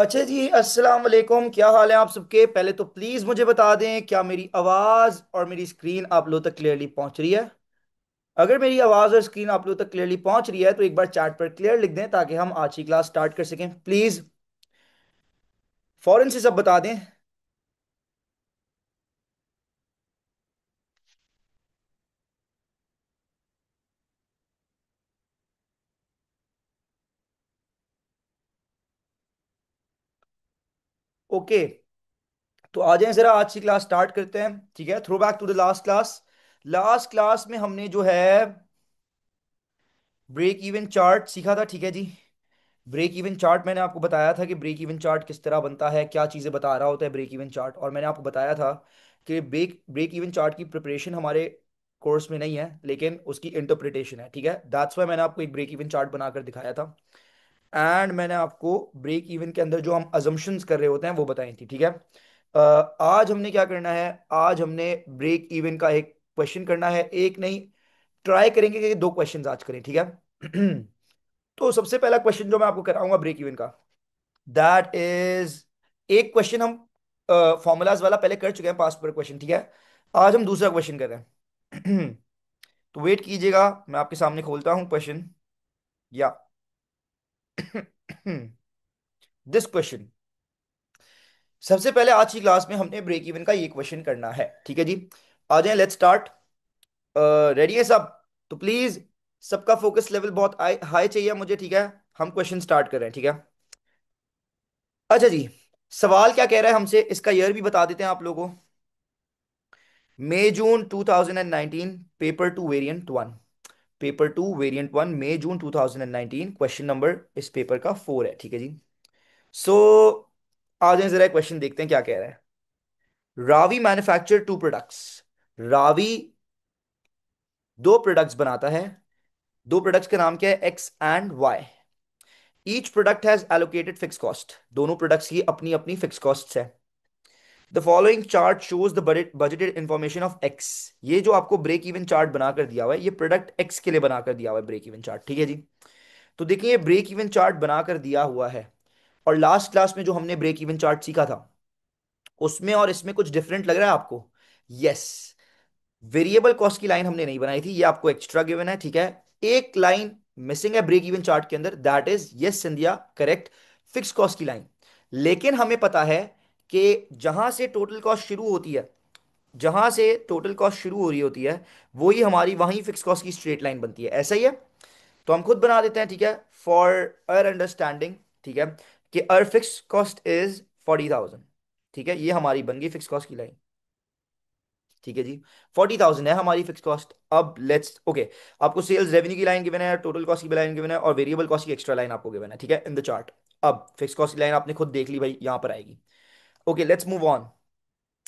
अच्छा जी, अस्सलाम वालेकुम। क्या हाल है आप सबके? पहले तो प्लीज़ मुझे बता दें, क्या मेरी आवाज़ और मेरी स्क्रीन आप लोगों तक क्लियरली पहुंच रही है? अगर मेरी आवाज़ और स्क्रीन आप लोगों तक क्लियरली पहुंच रही है तो एक बार चैट पर क्लियर लिख दें ताकि हम आज की क्लास स्टार्ट कर सकें प्लीज़। फौरन से सब बता दें। ओके, तो आ जाएं ज़रा, आज की क्लास स्टार्ट करते हैं। ठीक है, throw back to the last class. Last class में हमने जो है ब्रेक इवन चार्ट सीखा था। ठीक है जी, ब्रेक इवन चार्ट मैंने आपको बताया था कि ब्रेक इवन चार्ट किस तरह बनता है, क्या चीज़ें बता रहा होता है ब्रेक इवन चार्ट। और मैंने आपको बताया था कि ब्रेक ब्रेक इवन चार्ट की प्रिपरेशन हमारे कोर्स में नहीं है, लेकिन उसकी इंटरप्रिटेशन है। ठीक है, दैट्स वाई मैंने आपको एक ब्रेक इवन चार्ट बनाकर दिखाया था। एंड मैंने आपको ब्रेक इवन के अंदर जो हम अजम्पशंस कर रहे होते हैं वो बताई थी। ठीक है, आज हमने क्या करना है? आज हमने ब्रेक इवन का एक क्वेश्चन करना है, एक नहीं, ट्राई करेंगे कि दो क्वेश्चंस आज करें। ठीक है तो सबसे पहला क्वेश्चन जो मैं आपको कराऊंगा ब्रेक इवन का, दैट इज, एक क्वेश्चन हम फॉर्मूलाज वाला पहले कर चुके हैं, पास्ट पर क्वेश्चन। ठीक है, आज हम दूसरा क्वेश्चन कर रहे हैं तो वेट कीजिएगा, मैं आपके सामने खोलता हूं क्वेश्चन। या दिस क्वेश्चन, सबसे पहले आज की क्लास में हमने ब्रेक इवन का ये क्वेश्चन करना है। ठीक है जी, आ जाएं, लेट्स स्टार्ट। रेडी है सब? तो प्लीज सबका फोकस लेवल बहुत हाई चाहिए मुझे। ठीक है, हम क्वेश्चन स्टार्ट कर रहे हैं। ठीक है, अच्छा जी, सवाल क्या कह रहा है हमसे, इसका ईयर भी बता देते हैं आप लोगों। मई जून 2019, paper two variant one. Paper two variant one, मई जून 2019, क्वेश्चन नंबर इस पेपर का 4 है। ठीक है जी, सो आ जाए जरा क्वेश्चन देखते हैं क्या कह रहा है। Ravi manufacture two products. Ravi दो प्रोडक्ट्स बनाता है। दो प्रोडक्ट्स का नाम क्या है? X and Y. Each product has allocated fix cost. दोनों प्रोडक्ट्स की अपनी अपनी फिक्स कॉस्ट है। The following chart shows the budgeted information of X. ये जो आपको ब्रेक इवन चार्ट बनाकर दिया हुआ है, ये प्रोडक्ट एक्स के लिए बनाकर दिया हुआ है ब्रेक इवन चार्ट। ठीक है जी, तो देखिए ये ब्रेक इवन चार्ट बनाकर दिया हुआ है। और लास्ट क्लास में जो हमने ब्रेक इवन चार्ट सीखा था, उसमें और इसमें कुछ डिफरेंट लग रहा है आपको? यस, वेरिएबल कॉस्ट की लाइन हमने नहीं बनाई थी, ये आपको एक्स्ट्रा गिवन है। ठीक है, एक लाइन मिसिंग है ब्रेक इवन चार्ट के अंदर, that is, yes Sandhya, correct, fix cost की लाइन। लेकिन हमें पता है कि जहां से टोटल कॉस्ट शुरू होती है, जहां से टोटल कॉस्ट शुरू हो रही होती है, वो ही हमारी वहीं फिक्स कॉस्ट की स्ट्रेट लाइन बनती है। ऐसा ही है, तो हम खुद बना देते हैं। ठीक है, फॉर अर अंडरस्टैंडिंग, ठीक है, कि अर फिक्स कॉस्ट इज 40,000। ठीक है, ये हमारी बन गई फिक्स कॉस्ट की लाइन। ठीक है जी, 40,000 है हमारी फिक्स कॉस्ट। अब लेट्स ओके, आपको सेल्स रेवेन्यू की लाइन गिवन है, टोटल कॉस्ट की लाइन गिवन है, और वेरिएबल कॉस्ट की एक्स्ट्रा लाइन आपको गिवन है। ठीक है, इन द चार्ट। अब फिक्स कॉस्ट की लाइन आपने खुद देख ली भाई, यहां पर आएगी। Okay, let's move on.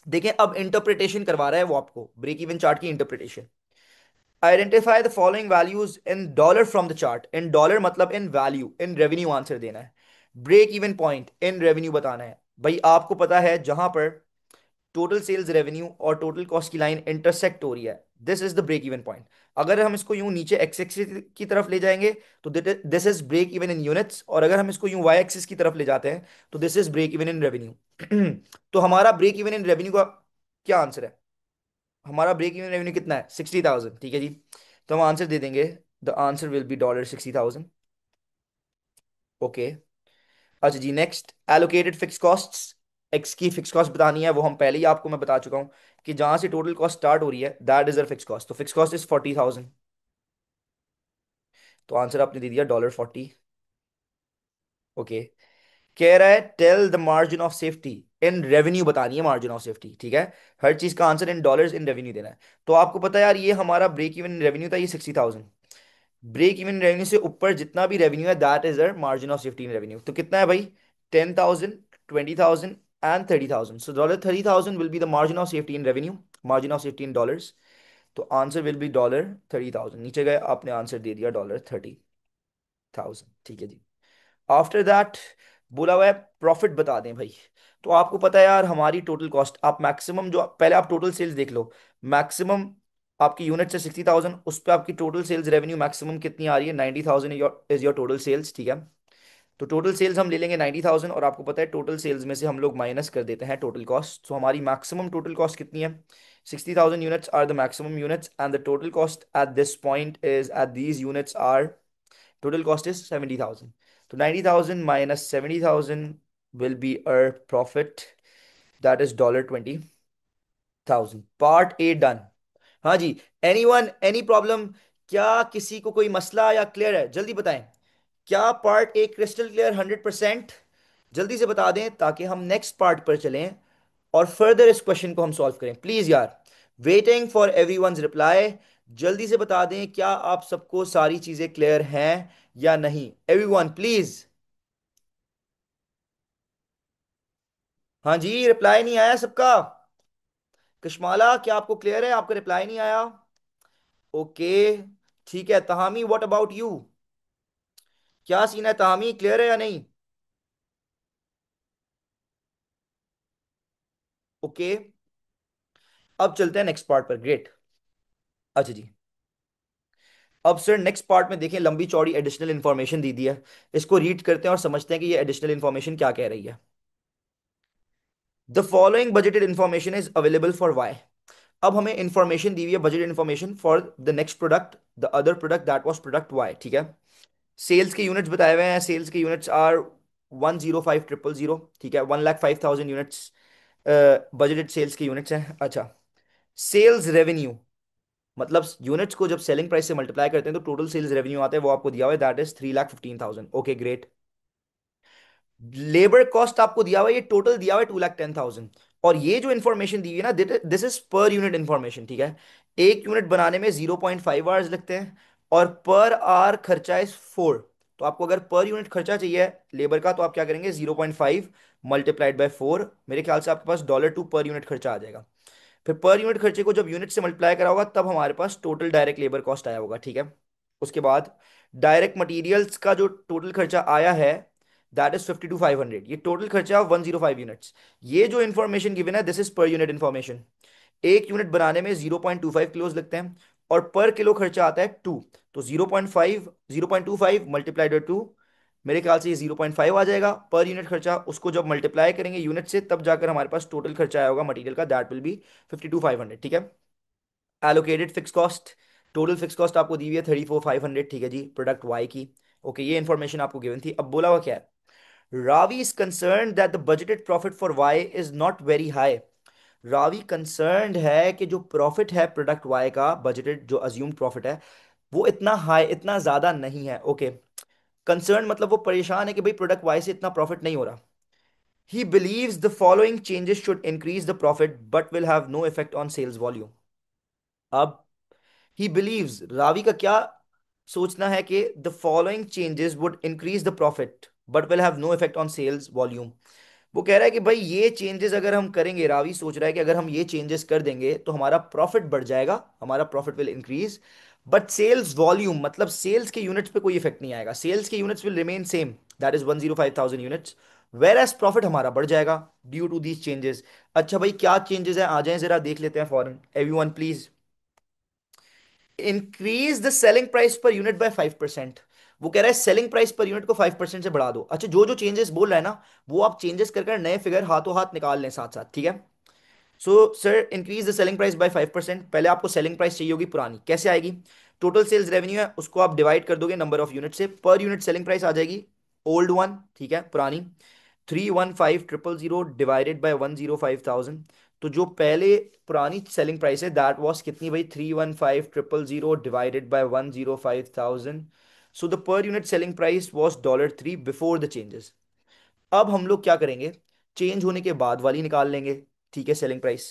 देखें, अब इंटरप्रिटेशन करवा रहा है वो आपको, ब्रेक इवन चार्ट की interpretation. Identify the following values in dollar from the chart. In dollar मतलब in value, in revenue answer देना है। Break even point in revenue बताना है। भाई आपको पता है जहां पर टोटल सेल्स रेवेन्यू और टोटल कॉस्ट की लाइन इंटरसेक्ट हो रही है, this is the break even point. अगर हम इसको यूं नीचे एक्स एक्सिस की तरफ ले जाएंगे तो this is break even in units, और अगर हम इसको यूं वाई एक्सिस की तरफ ले जाते हैं तो this is break even in revenue तो हमारा ब्रेक इवन इन रेवेन्यू का क्या आंसर है? हमारा ब्रेक इवन रेवेन्यू कितना है? 60,000। ठीक है जी, तो हम आंसर दे देंगे, the answer will be $60,000। Okay, अच्छा जी, next, allocated fix costs. X की फिक्स कॉस्ट बतानी है, वो हम पहले ही आपको मैं बता चुका हूं कि जहां से टोटल कॉस्ट स्टार्ट हो रही है, that is uh fix cost. तो फिक्स कॉस्ट इज 40,000, तो आंसर आपने दे दिया $40। ओके, कह रहा है tell the margin of safety in revenue बतानी है, मार्जिन ऑफ सेफ्टी। ठीक है, हर चीज का answer in dollars in revenue देना है। तो आपको पता है यार, ये हमारा ब्रेक इवन रेवेन्यू था, ये 60,000। ब्रेक इवन रेवेन्यू से ऊपर जितना भी रेवेन्यू है, that is uh margin of safety in revenue. तो कितना है भाई? 10,000, 20,000 and 30,000। So $30,000 will be the margin of safety in revenue, margin of safety in dollars. तो आंसर विल बी $30,000। नीचे गए, आपने आंसर दे दिया $30,000। ठीक है जी, आफ्टर दैट बोला हुआ है प्रॉफिट बता दें भाई। तो आपको पता है यार, हमारी टोटल कॉस्ट, आप मैक्सिमम जो, पहले आप टोटल सेल्स देख लो। मैक्सिमम आपकी यूनिट से 60,000, उस पर आपकी टोटल सेल्स रेवेन्यू मैक्सिमम कितनी आ रही है? 90,000 इज योर टोटल सेल्स। ठीक है, तो टोटल सेल्स हम ले लेंगे 90,000, और आपको पता है टोटल सेल्स में से हम लोग माइनस कर देते हैं टोटल कॉस्ट। तो हमारी मैक्सिमम टोटल कॉस्ट कितनी है? 60,000 units are the maximum units and the total cost at this point is at these units are, total cost is 70,000. So 90,000 minus 70,000 will be our profit, that is $20,000. Part A done. हाँ जी, anyone any problem? क्या किसी को कोई मसला या clear है? जल्दी बताएं। क्या पार्ट ए क्रिस्टल क्लियर 100%? जल्दी से बता दें ताकि हम नेक्स्ट पार्ट पर चलें और फर्दर इस क्वेश्चन को हम सॉल्व करें। प्लीज यार, वेटिंग फॉर एवरीवन्स रिप्लाई। जल्दी से बता दें क्या आप सबको सारी चीजें क्लियर हैं या नहीं? Everyone please. हाँ जी, रिप्लाई नहीं आया सबका। कशमाला, क्या आपको क्लियर है? आपका रिप्लाई नहीं आया। ओके, ठीक है। तहामी, व्हाट अबाउट यू? क्या सीन है तहामी, क्लियर है या नहीं? ओके, अब चलते हैं नेक्स्ट पार्ट पर। ग्रेट। अच्छा जी, अब सर नेक्स्ट पार्ट में देखें, लंबी चौड़ी एडिशनल इंफॉर्मेशन दी दी है। इसको रीड करते हैं और समझते हैं कि ये एडिशनल इंफॉर्मेशन क्या कह रही है। The following budgeted information is available for Y. अब हमें इंफॉर्मेशन दी हुई है, budget information for the next product, the other product that was product Y. ठीक है। सेल्स के यूनिट्स बताए हुए हैं। सेल्स के यूनिट्स आर 105,000। ठीक है, 1,05,000 यूनिट्स बजटेड सेल्स के यूनिट्स हैं। अच्छा, सेल्स रेवेन्यू मतलब यूनिट्स को जब सेलिंग प्राइस से मल्टीप्लाई करते हैं तो टोटल सेल्स रेवेन्यू आता है, वो आपको दिया हुआ है, that is 3,15,000। Okay great. Labour cost आपको दिया हुआ है, ये टोटल दिया हुआ है 2,10,000। और ये जो इंफॉर्मेशन दी हुई है ना, this is per unit information. ठीक है, एक यूनिट बनाने में 0.5 आवर्स लगते हैं और पर आवर खर्चा इज 4। तो आपको अगर पर यूनिट खर्चा चाहिए लेबर का, तो आप क्या करेंगे, 0.5 मल्टीप्लाइड बाय 4। मेरे ख्याल से आपके पास $2 पर यूनिट खर्चा आ जाएगा। फिर पर यूनिट खर्चे को जब यूनिट से मल्टीप्लाई करा होगा तब हमारे पास टोटल डायरेक्ट लेबर कॉस्ट आया होगा। ठीक है। उसके बाद डायरेक्ट मटेरियल्स का जो टोटल खर्चा आया है, दैट इज 52,500। ये टोटल खर्चा 105 यूनिट्स। ये जो इन्फॉर्मेशन गिवन है, this is per unit information. एक यूनिट बनाने में 0.25 किलोज लगते हैं और पर किलो खर्चा आता है 2। तो 0.25 मल्टीप्लाइड बाई 2, मेरे ख्याल से ये 0.5 आ जाएगा पर यूनिट खर्चा। उसको जब मल्टीप्लाई करेंगे यूनिट से तब जाकर हमारे पास टोटल खर्चा आया होगा मटेरियल का, दैट विल बी 52,500। ठीक है। Allocated fix cost, total fix cost आपको दी हुई है 34,500। ठीक है जी, प्रोडक्ट वाई की। ओके, ये इंफॉर्मेशन आपको गिवन थी। अब बोला हुआ क्या है, Ravi is concern that the budgeted profit for Y is not very high. Ravi concerned है कि जो प्रॉफिट है प्रोडक्ट वाई का, बजटेड जो अज्यूम्ड प्रॉफिट है, वो इतना हाई, इतना ज्यादा नहीं है। ओके, कंसर्न मतलब वो परेशान है कि भाई प्रोडक्ट वाई से इतना प्रॉफिट नहीं हो रहा। He believes the following changes should increase the profit but will have no effect on sales volume. अब ही बिलीव्स, रावी का क्या सोचना है कि the following changes would increase the profit but will have no effect on sales volume. वो कह रहा है कि भाई ये चेंजेस अगर हम करेंगे, रावी सोच रहा है कि अगर हम ये चेंजेस कर देंगे तो हमारा प्रॉफिट बढ़ जाएगा, हमारा profit will increase, but sales volume मतलब सेल्स के यूनिट्स पे कोई इफेक्ट नहीं आएगा। सेल्स के units will remain same, that is 105,000 units, whereas profit हमारा बढ़ जाएगा ड्यू टू दीज चेंजेस। अच्छा भाई, क्या चेंजेस हैं, आ जाएं जरा देख लेते हैं फॉरन। Everyone please. Increase the selling price per unit by 5%। वो कह रहा है सेलिंग प्राइस पर यूनिट को 5% से बढ़ा दो। अच्छा, जो जो चेंजेस बोल रहा है ना, वो आप चेंजेस कर कर नए फिगर हाथों हाथ निकाल लें साथ साथ। ठीक है। So sir, increase the selling price by 5%। पहले आपको सेलिंग प्राइस चाहिए होगी पुरानी, कैसे आएगी? टोटल सेल्स रेवेन्यू है, उसको आप डिवाइड कर दोगे नंबर ऑफ यूनिट से, पर यूनिट सेलिंग प्राइस आ जाएगी ओल्ड वन। ठीक है, पुरानी 315,000 डिवाइडेड बाय 105,000। तो जो पहले पुरानी सेलिंग प्राइस है दैट वाज कितनी भाई, 315,000 divided by 105,000। So the per unit selling price was $3 before the changes. अब हम लोग क्या करेंगे, चेंज होने के बाद वाली निकाल लेंगे। ठीक है, सेलिंग प्राइस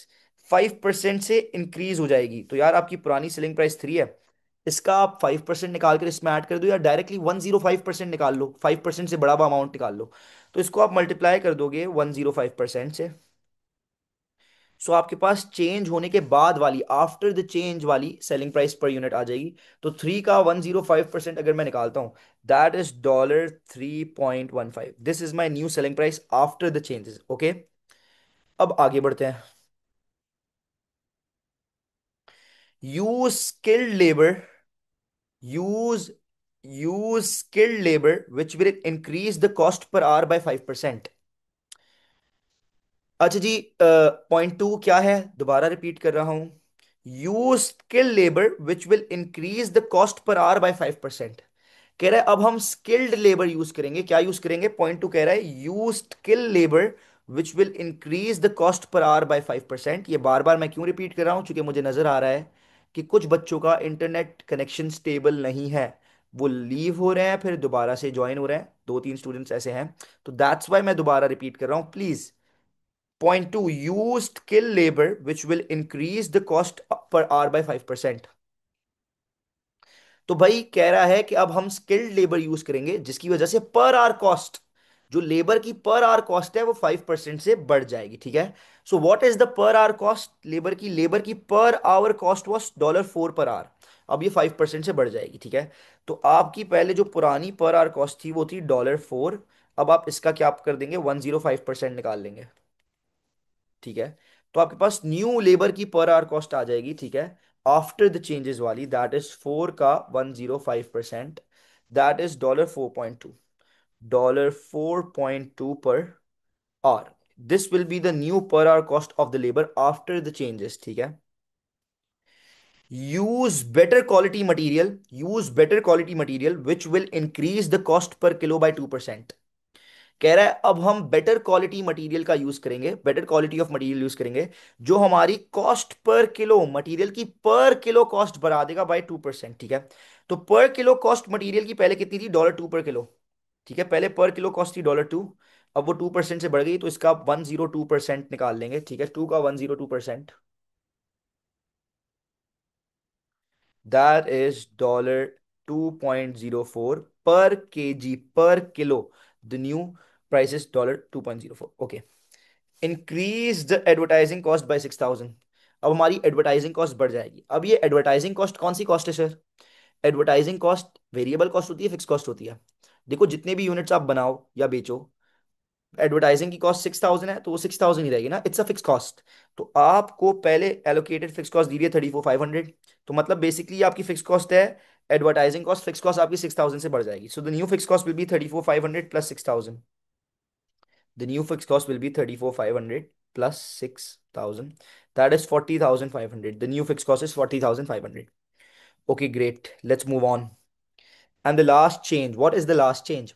5% से इंक्रीज हो जाएगी। तो यार आपकी पुरानी सेलिंग प्राइस 3 है, इसका आप 5% निकाल कर इसमें ऐड कर दो, या डायरेक्टली 105% निकाल लो, 5% से बड़ा अमाउंट निकाल लो। तो इसको आप मल्टीप्लाई कर दोगे 105% से। सो आपके पास चेंज होने के बाद वाली, आफ्टर द चेंज वाली सेलिंग प्राइस पर यूनिट आ जाएगी। तो 3 का 105% अगर मैं निकालता हूं, that is $3.15। This is my new selling price after the changes. Okay, अब आगे बढ़ते हैं। Use skilled labour, use use skilled labour which will increase the cost per hour by 5%। अच्छा जी, पॉइंट 2 क्या है, दोबारा रिपीट कर रहा हूं। Use skilled labour which will increase the cost per hour by 5%। कह रहा है अब हम स्किल्ड लेबर यूज करेंगे। क्या यूज करेंगे? पॉइंट 2 कह रहा है use skilled labour which will increase the cost per hour by 5%। ये बार बार मैं क्यों रिपीट कर रहा हूं? क्योंकि मुझे नजर आ रहा है कि कुछ बच्चों का इंटरनेट कनेक्शन स्टेबल नहीं है, वो लीव हो रहे हैं फिर दोबारा से ज्वाइन हो रहे हैं, 2-3 स्टूडेंट्स ऐसे हैं। तो दैट्स वाई मैं दोबारा रिपीट कर रहा हूं, please. Point 2, use skill labour which will increase the cost per hour by 5%। तो भाई कह रहा है कि अब हम स्किल्ड लेबर यूज करेंगे जिसकी वजह से पर आवर कॉस्ट, जो लेबर की पर आवर कॉस्ट है वो 5% से बढ़ जाएगी। ठीक है। सो व्हाट इज द पर आवर कॉस्ट? लेबर की पर hour cost was $4 per hour. अब ये 5% से बढ़ जाएगी। ठीक है। तो आपकी पहले जो पुरानी पर आवर कॉस्ट थी वो थी $4। अब आप इसका क्या आप कर देंगे? 105% निकाल लेंगे। ठीक है। तो आपके पास न्यू लेबर की पर आवर कॉस्ट आ जाएगी। ठीक है। आफ्टर द चेंजेस वाली, दैट इज 4 का 105%, that is $4.2, $4.2 per hour. This will be the new per hour cost of the labour after the changes. ठीक है। Use better quality material which will increase the cost per kilo by 2%। कह रहा है अब हम better quality material का use करेंगे, better quality of material use करेंगे जो हमारी कॉस्ट पर किलो, मटेरियल की पर किलो कॉस्ट बढ़ा देगा बाय 2%। ठीक है। तो पर किलो कॉस्ट मटेरियल की पहले कितनी थी? $2 पर किलो। ठीक है। पहले पर किलो कॉस्ट थी $2। अब वो 2% से बढ़ गई, तो इसका 102% निकाल लेंगे। ठीक है। 2 का 102%, दैट इज $2.04 पर के जी पर kilo. The new price is $2.04। Okay. Increase the advertising cost by 6,000। अब हमारी एडवर्टाइजिंग कॉस्ट बढ़ जाएगी। अब ये एडवर्टाइजिंग कॉस्ट कौन सी कॉस्ट है sir? Advertising cost variable cost होती है, फिक्स कॉस्ट होती है? देखो जितने भी यूनिट्स आप बनाओ या बेचो, एडवर्टाइजिंग की कॉस्ट 6,000 है तो वो 6,000 ही रहेगी ना, इट्स अ फिक्स कॉस्ट। तो आपको पहले एलोकेटेड फिक्स कॉस्ट दी है 34,500। तो मतलब बेसिकली आपकी फिक्स कॉस्ट है एडवर्टाइजिंग कॉस्ट, फिक्स कॉस्ट आपकी 6,000 से बढ़ जाएगी। So the new fix cost will be 34,500 plus 6,000। The new fixed cost will be 34,500 plus 6,000. That is 40,500. The new fixed cost is 40,500. Okay, great. Let's move on. And the last change. What is the last change?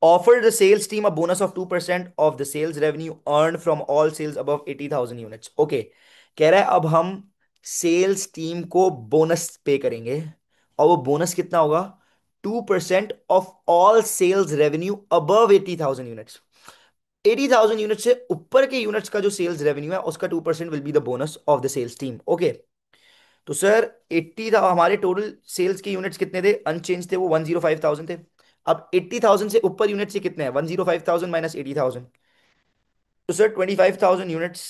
Offer the sales team a bonus of 2% of the sales revenue earned from all sales above 80,000 units. Okay. कह रहा है अब हम sales team को bonus पे करेंगे, और वो बोनस कितना होगा? 2% of all sales revenue above 80,000 units. 80,000 unit से ऊपर के यूनिट्स का जो सेल्स रेवेन्यू है उसका 2% will be the bonus of the sales team. Okay. तो सर 80 था, हमारे टोटल सेल्स के यूनिट्स कितने थे? अनचेंज थे, वो 105,000 थे। अब 80,000 से ऊपर यूनिट से कितने हैं? 105,000 माइनस 80,000। तो सर 25,000 यूनिट्स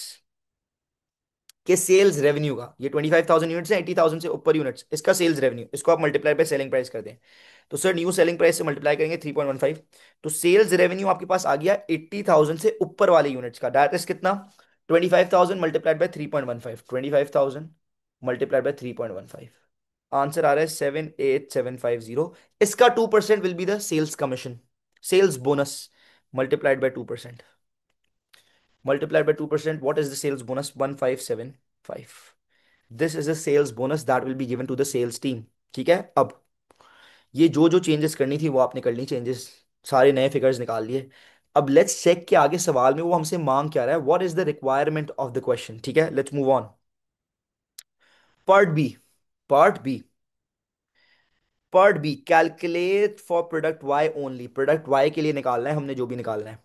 के सेल्स रेवेन्यू का, ये 25,000 यूनिट्स है, 80,000 से ऊपर यूनिट्स, इसका सेल्स रेवेन्यू, इसको आप मल्टीप्लाई बाय सेलिंग प्राइस कर दें। तो सर न्यू सेलिंग प्राइस से मल्टीप्लाई करेंगे 3.15। तो सेल्स रेवेन्यू आपके पास आ गया 80,000 से ऊपर वाले यूनिट्स का, दैट इज कितना? 25,000 multiplied by 3.15, 25,000 multiplied by 3.15। Answer आ रहा है 78750। इसका 2% will be the sales commission, sales bonus multiplied by 2%। multiplied by 2%, what is the sales bonus? 1,575। This is a sales bonus that will be given to the sales team। ठीक है। अब ये जो जो चेंजेस करनी थी वो आपने कर ली चेंजेस, सारे नए फिगर्स निकाल लिए। अब लेट्स चेक कि आगे सवाल में वो हमसे मांग क्या रहा है, what is the requirement of the question. ठीक है। Let's move on. Part B. Part B. Part B, calculate for product Y only. Product Y के लिए निकालना है हमने जो भी निकालना है।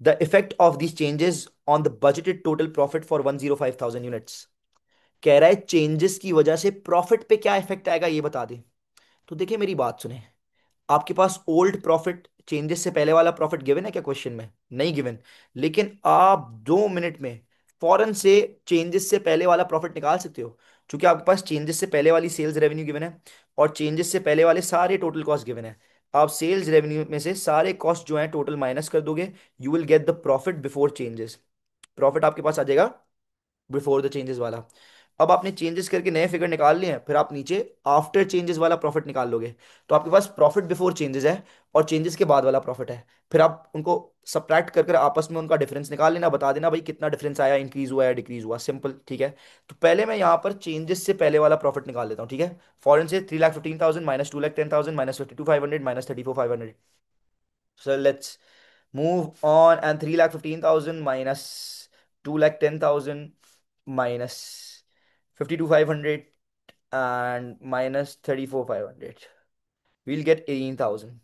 The effect of these changes on the budgeted total profit for 105,000 units. कह रहा है चेंजेस की वजह से प्रॉफिट पे क्या इफेक्ट आएगा ये बता दे। तो देखिए मेरी बात सुने, आपके पास ओल्ड प्रॉफिट, चेंजेस से पहले वाला प्रॉफिट गिवन है क्या क्वेश्चन में? नहीं गिवन। लेकिन आप 2 मिनट में फौरन से चेंजेस से पहले वाला प्रॉफिट निकाल सकते हो, क्योंकि आपके पास चेंजेस से पहले वाली सेल्स रेवेन्यू गिवन है और चेंजेस से पहले वाले सारे टोटल कॉस्ट गिवन है। आप सेल्स रेवेन्यू में से सारे कॉस्ट जो है टोटल माइनस कर दोगे, you will get the profit before changes. Profit आपके पास आ जाएगा बिफोर द चेंजेस वाला। अब आपने चेंजेस करके नए फिगर निकाल लिए हैं, फिर आप नीचे आफ्टर चेंजेस वाला प्रॉफिट निकाल लोगे। तो आपके पास प्रॉफिट बिफोर चेंजेस है और चेंजेस के बाद वाला प्रॉफिट है। फिर आप उनको सब्ट्रैक्ट कर कर आपस में उनका डिफरेंस निकाल लेना, बता देना भाई कितना डिफरेंस आया, इंक्रीज हुआ या डिक्रीज हुआ, सिंपल, ठीक है। तो पहले मैं यहाँ पर चेंजेस से पहले वाला प्रॉफिट निकाल लेता हूँ, ठीक है। फॉरेन से 3,15,000 minus 2,10,000 minus 52,500 minus 34,500। So let's move on, and 3,15,000 minus 2,10,000 minus 52,500 and minus 34,500. We'll get 18,000.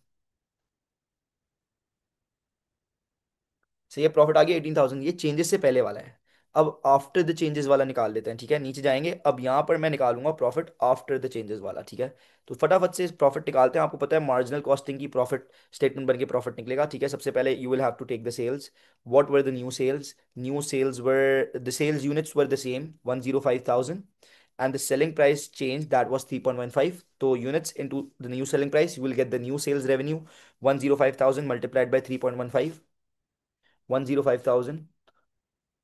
सो ये प्रॉफिट आ गया 18,000, ये चेंजेस से पहले वाला है। अब आफ्टर द चेंजेस वाला निकाल लेते हैं, ठीक है। नीचे जाएंगे, अब यहाँ पर मैं निकालूंगा प्रॉफिट आफ्टर द चेंजेस वाला, ठीक है। तो फटाफट से प्रॉफिट निकालते हैं। आपको पता है मार्जिनल कॉस्टिंग की प्रॉफिट स्टेटमेंट बन के प्रॉफिट निकलेगा, ठीक है। सबसे पहले you will have to take the sales. What were the new sales? New sales were the sales units were the same 105,000, and the selling price change that was 3.15. So units into the new selling price, you will get the new sales revenue 105,000 multiplied by 3.15. 105,000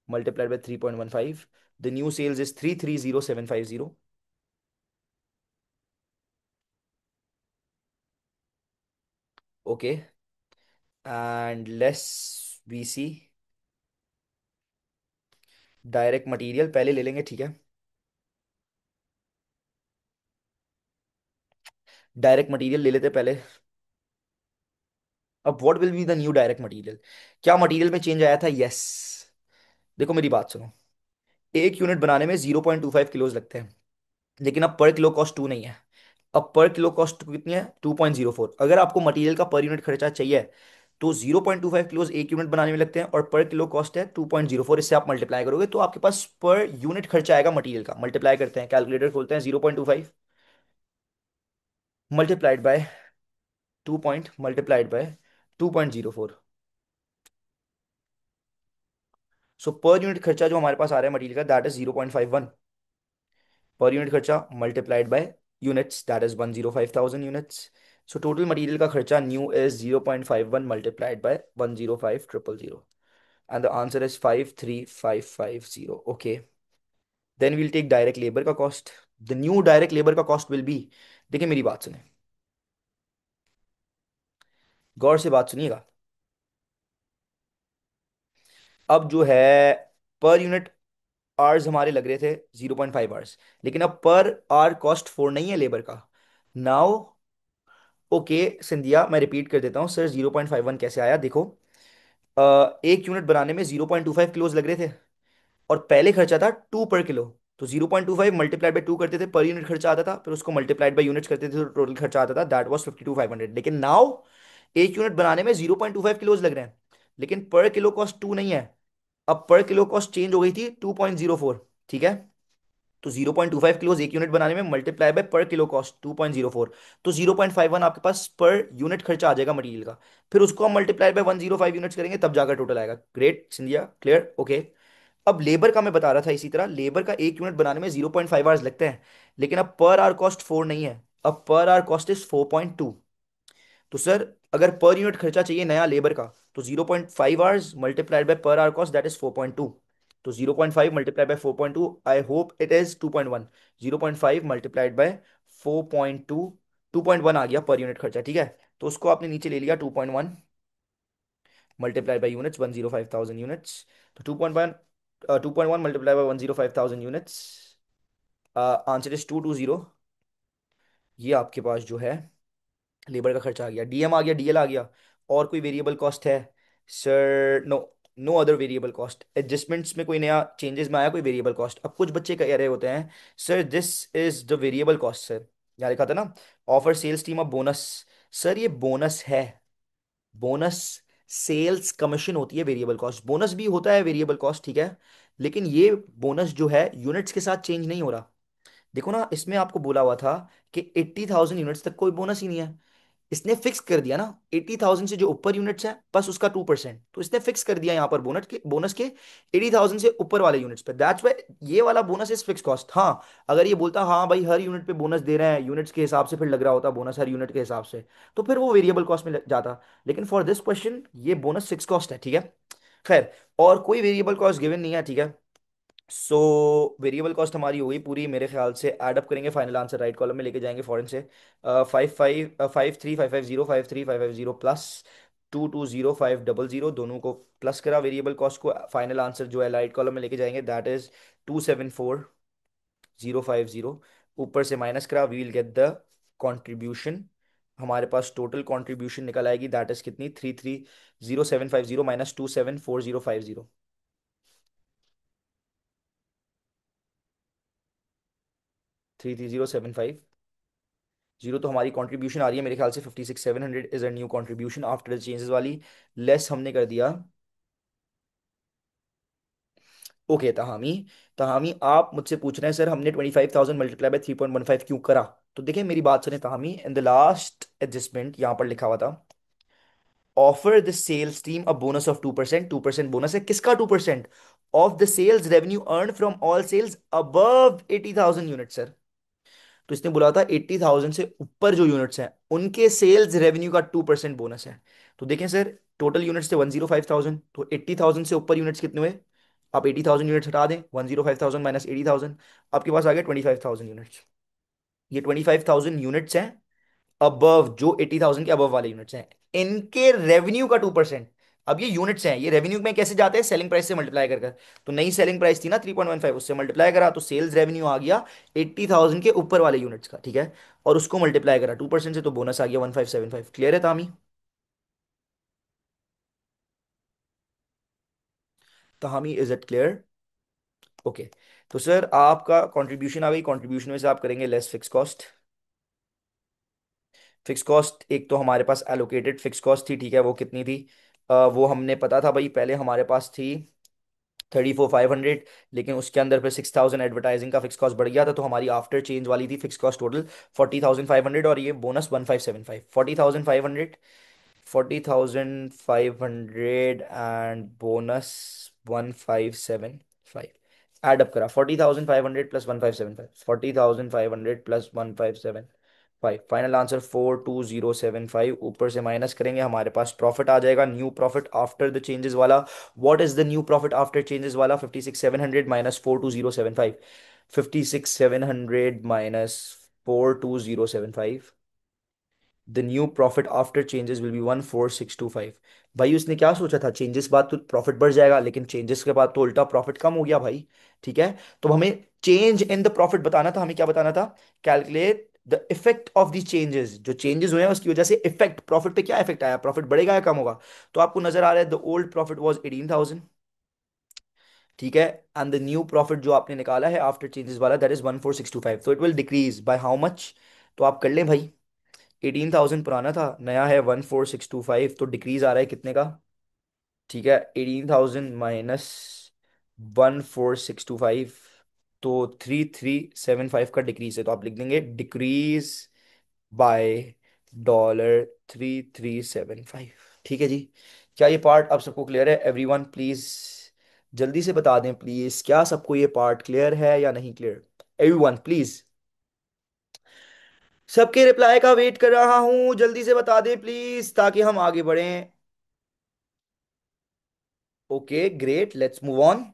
multiplied by 3.15. The new sales is 330,750. Okay. And less VC, direct material पहले ले लेंगे, ठीक है। Direct material ले लेते हैं पहले। अब what will be the new direct material? क्या मटेरियल में चेंज आया था? यस। देखो मेरी बात सुनो। एक यूनिट बनाने में 0.25 किलोज लगते हैं, लेकिन अब पर किलो कॉस्ट 2 नहीं है। अब पर किलो कॉस्ट कितनी है? 2.04। अगर आपको मटेरियल का पर यूनिट खर्चा चाहिए तो 0.25 किलोज एक यूनिट बनाने में लगते हैं और पर किलो कॉस्ट है 2.04। इससे आप मल्टीप्लाई करोगे तो आपके पास पर यूनिट खर्चा आएगा मटेरियल का। मल्टीप्लाई करते हैं, कैलकुलेटर खोलते हैं। 0.25 multiplied by 2 point multiplied by 2.04। So per unit खर्चा जो हमारे पास आ रहा है मटेरियल का, दैट इज 0.51 पर यूनिट खर्चा multiplied by units, that is 105,000 units. So total material का खर्चा new is 0.51 multiplied by 105,000 and the answer is 53,550. Okay, then we'll take direct labor का cost. The new direct labor का cost will be, देखिए मेरी बात सुने, गौर से बात सुनिएगा। अब जो है पर यूनिट आवर्स हमारे लग रहे थे 0.5 आवर्स, लेकिन अब पर आवर कॉस्ट 4 नहीं है लेबर का। नाउ ओके सिंधिया, मैं रिपीट कर देता हूँ सर, 0.51 कैसे आया देखो। एक यूनिट बनाने में 0.25 किलोज लग रहे थे और पहले खर्चा था 2 पर किलो। तो 0.25 मल्टीप्लाइड बाय 2 करते थे, पर यूनिट खर्चा आता था, फिर उसको मल्टीप्लाइड बाय यूनिट्स करते थे तो टोटल खर्चा आता था, दैट वाज 52,500। लेकिन नाउ एक यूनिट बनाने में 0.25 किलोज लग रहे हैं, लेकिन पर किलो कॉस्ट 2 नहीं है। अब पर किलो कॉस्ट चेंज हो गई थी 2.04, ठीक है। तो 0.25 किलोज एक यूनिट बनाने में मल्टीप्लाई बाय पर किलो कॉस्ट 2.04, तो 0.51 आपके पास पर यूनिट खर्चा आ जाएगा मटेरियल का। फिर उसको हम मल्टीप्लाई बाय 105 यूनिट्स करेंगे तब जाकर टोटल आएगा। Great Scindia, clear, okay. अब लेबर का मैं बता रहा था, इसी तरह लेबर का एक यूनिट बनाने में 0.5 आवर्स लगते हैं, लेकिन अब पर आवर कॉस्ट 4 नहीं है, अब पर आवर कॉस्ट इज 4.2। तो सर अगर पर यूनिट खर्चा चाहिए नया लेबर का, तो 0.5 आवर्स मल्टीप्लाइड बाय पर आवर कॉस्ट दैट इज 4.2। तो 0.5 multiplied bye 4.2, I hope it is 2.1। 0.5 multiplied bye 4.2, 2.1 आ गया पर यूनिट खर्चा, ठीक है। तो उसको आपने नीचे ले लिया 2.1 मल्टीप्लाइड बाय यूनिट्स 105,000 यूनिट्स। तो 2.1 multiply by 105,000 units, answer is 220। ये आपके पास जो है लेबर का खर्चा आ गया, डीएम आ गया, डीएल आ गया। और कोई वेरिएबल कॉस्ट है? Sir no, no other variable cost. Adjustments में कोई नया चेंजेस में आया कोई वेरिएबल कॉस्ट? अब कुछ बच्चे कह रहे होते हैं sir this is the variable cost sir, यहाँ लिखा था ना offer sales team a bonus. Sir ये बोनस है, बोनस सेल्स कमीशन होती है वेरिएबल कॉस्ट। बोनस भी होता है वेरिएबल कॉस्ट, ठीक है, लेकिन ये बोनस जो है यूनिट्स के साथ चेंज नहीं हो रहा। देखो ना, इसमें आपको बोला हुआ था कि 80,000 यूनिट्स तक कोई बोनस ही नहीं है। इसने फिक्स कर दिया ना 80,000 से जो ऊपर यूनिट्स है बस उसका 2%, तो इसने फिक्स कर दिया यहाँ पर बोनस के 80,000 से ऊपर वाले यूनिट्स पे, दैट्स वाई ये वाला बोनस इज फिक्स कॉस्ट। हाँ, अगर ये बोलता हाँ भाई हर यूनिट पे बोनस दे रहे हैं यूनिट्स के हिसाब से, फिर लग रहा होता बोनस हर यूनिट के हिसाब से, तो फिर वो वेरिएबल कॉस्ट में जाता। लेकिन फॉर दिस क्वेश्चन ये बोनस फिक्स कॉस्ट है, ठीक है। खैर, और कोई वेरिएबल कॉस्ट गिवन नहीं है, ठीक है। सो वेरिएबल कॉस्ट हमारी हो गई पूरी मेरे ख्याल से। ऐड अप करेंगे, फाइनल आंसर राइट कॉलम में लेके जाएंगे फॉरेन से। 55 53 550 प्लस 220500, दोनों को प्लस करा वेरिएबल कॉस्ट को। फाइनल आंसर जो है राइट कॉलम में लेके जाएंगे, दैट इज 274050। ऊपर से माइनस करा, we will get the contribution. हमारे पास टोटल कंट्रीब्यूशन निकल आएगी, दैट इज कितनी, 330750 माइनस 274050। 330750 तो हमारी कंट्रीब्यूशन आ रही है मेरे ख्याल से 56700 is a new contribution after the changes वाली। लेस हमने कर दिया। ओके तहामी, तहामी आप मुझसे पूछ रहे हैं सर हमने 25,000 मल्टीप्लाई बाय 3.15 क्यों करा। तो देखिए मेरी बात सुने तहामी, इन द लास्ट एडजस्टमेंट यहाँ पर लिखा हुआ था, offer the sales team a bonus of 2%। 2% bonus है, किसका 2%? Of the sales revenue earn from all sales above 80,000 unit sir. तो इसने बोला था 80,000 से ऊपर जो यूनिट्स हैं उनके सेल्स रेवेन्यू का 2% बोनस है। तो देखें सर, टोटल यूनिट्स थे 105,000, तो 80,000 से ऊपर यूनिट्स कितने हुए? आप 80,000 यूनिट्स हटा दें, 105,000 माइनस 80,000, आपके पास आ गया 25,000 यूनिट्स। ये 25,000 यूनिट्स हैं अबव, जो 80,000 के अबव वाले यूनिट्स हैं, इनके रेवेन्यू का 2%। अब ये यूनिट्स हैं, ये रेवेन्यू में कैसे जाते हैं? सेलिंग प्राइस से मल्टीप्लाई कर कर। तो नई सेलिंग प्राइस थी ना 3.15, उससे मल्टीप्लाई करा तो सेल्स रेवेन्यू आ गया 80,000 के ऊपर वाले यूनिट्स का, ठीक है। और उसको मल्टीप्लाई करा 2% से, तो बोनस आ गया 1575। क्लियर है तामी? तामी इज इट क्लियर? ओके। तो सर आपका कंट्रीब्यूशन आ गई, कंट्रीब्यूशन में से आप करेंगे less fix cost. Fix cost एक तो हमारे पास एलोकेटेड फिक्स कॉस्ट थी, ठीक है, वो कितनी थी? वो हमने पता था भाई, पहले हमारे पास थी 34,500, लेकिन उसके अंदर फिर 6,000 एडवर्टाइजिंग का फिक्स कॉस्ट बढ़ गया था, तो हमारी आफ्टर चेंज वाली थी फिक्स कॉस्ट टोटल 40,500, और ये bonus 1575। 40,500, 40,500 and bonus 1575। Add up करा 40,500 प्लस 1575, 40,500 प्लस 1575, फाइनल आंसर 42075। ऊपर से माइनस करेंगे, हमारे पास प्रॉफिट आ जाएगा, new profit after the changes वाला। What is the new profit after changes वाला? 56,700 minus 42075, 56,700 minus 42075, the new profit after changes will be 14,625। भाई उसने क्या सोचा था, चेंजेस बाद तो प्रॉफिट बढ़ जाएगा, लेकिन चेंजेस के बाद तो उल्टा प्रॉफिट कम हो गया भाई। ठीक है, तो हमें चेंज इन द प्रॉफिट बताना था, हमें क्या बताना था? Calculate the effect of the changes, जो चेंजेस हुए हैं उसकी वजह से इफेक्ट, प्रॉफिट पे क्या इफेक्ट आया, प्रॉफिट बढ़ेगा या कम होगा? तो आपको नजर आ रहा है द ओल्ड प्रॉफिट वाज 18,000, ठीक है, एंड द न्यू प्रॉफिट जो आपने निकाला है आफ्टर चेंजेस वाला, दैट इज 14,625, तो it will decrease by how much? तो आप कर लें भाई, 18,000 पुराना था, नया है 14,625, तो डिक्रीज आ रहा है कितने का? ठीक है, 18,000 माइनस 14,625, तो 3375 का डिक्रीज है, तो आप लिख देंगे डिक्रीज बाय $3375। ठीक है जी। क्या ये पार्ट अब सबको क्लियर है? एवरीवन प्लीज जल्दी से बता दें प्लीज, क्या सबको ये पार्ट क्लियर है या नहीं क्लियर? एवरीवन प्लीज, सबके रिप्लाई का वेट कर रहा हूं, जल्दी से बता दें प्लीज ताकि हम आगे बढ़ें। Okay great, let's move on.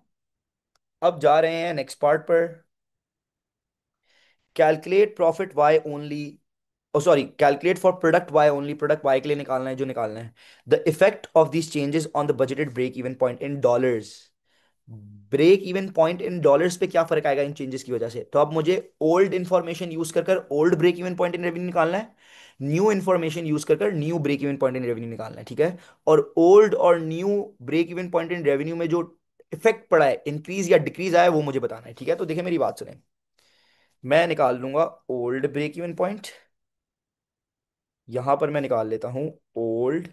अब जा रहे हैं नेक्स्ट पार्ट पर। Calculate profit Y only, oh sorry, calculate for product Y only, product Y के लिए निकालना है जो निकालना है। The effect of these changes on the budgeted break even point in dollars. Break even point in dollars पे क्या फर्क आएगा इन चेंजेस की वजह से? तो अब मुझे ओल्ड इंफॉर्मेशन यूज कर कर old break even point in revenue निकालना है, न्यू इंफॉर्मेशन यूज कर कर new break even point in revenue निकालना है, ठीक है। और ओल्ड और new break even point in revenue में जो इफेक्ट पड़ा है, इंक्रीज या डिक्रीज आया है, वो मुझे बताना है, ठीक है। तो देखिए मेरी बात सुने, मैं निकाल लूंगा ओल्ड ब्रेक इवन पॉइंट, यहां पर मैं निकाल लेता हूं ओल्ड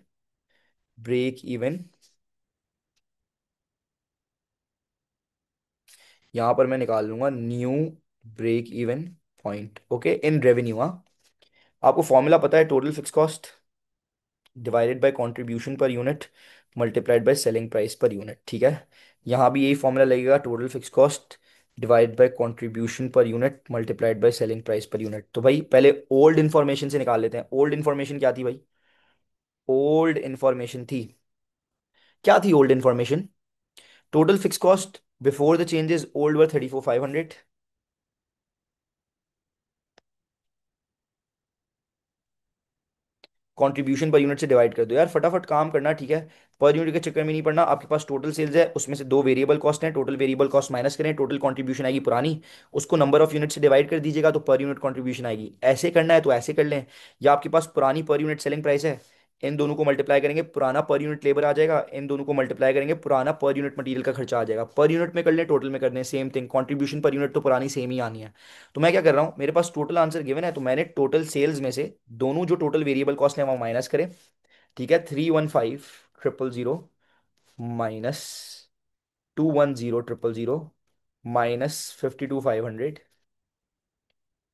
ब्रेक इवन, यहां पर मैं निकाल लूंगा new break even point, okay, in revenue. हाँ, आपको फॉर्मूला पता है, total fix cost divided by contribution per unit multiplied by selling price per unit, ठीक है। यहाँ भी यही फॉर्मूला लगेगा, total fix cost divide by contribution per unit multiplied by selling price per unit. तो भाई पहले ओल्ड इन्फॉर्मेशन से निकाल लेते हैं। ओल्ड इन्फॉर्मेशन क्या थी भाई? ओल्ड इन्फॉर्मेशन थी, क्या थी old information? Total fix cost before the changes old were 34,500। Contribution per unit से डिवाइड कर दो यार, फटाफट काम करना, ठीक है। पर यूनिट के चक्कर में नहीं पड़ना। आपके पास टोटल सेल्स है, उसमें से दो वेरिएबल कॉस्ट है, टोटल वेरिएबल कॉस्ट माइनस करें, टोटल कंट्रीब्यूशन आएगी पुरानी, उसको नंबर ऑफ यूनिट से डिवाइड कर दीजिएगा तो पर यूनिट कंट्रीब्यूशन आएगी। ऐसे करना है तो ऐसे कर लें, या आपके पास पुरानी पर यूनिट सेलिंग प्राइस है, इन दोनों को मल्टीप्लाई करेंगे, पुराना पर यूनिट लेबर आ जाएगा, इन दोनों को मल्टीप्लाई करेंगे, पुराना पर यूनिट मटेरियल का खर्चा आ जाएगा। पर यूनिट में कर लें, टोटल में कर लें, same thing, contribution per unit तो पुरानी सेम ही आनी है। तो मैं क्या कर रहा हूँ, मेरे पास टोटल आंसर गिवन है, तो मैंने टोटल सेल्स में से दोनों जो टोटल वेरिएबल कॉस्ट है वो माइनस करें। ठीक है, 315,000 माइनस 210,000 माइनस 52,500।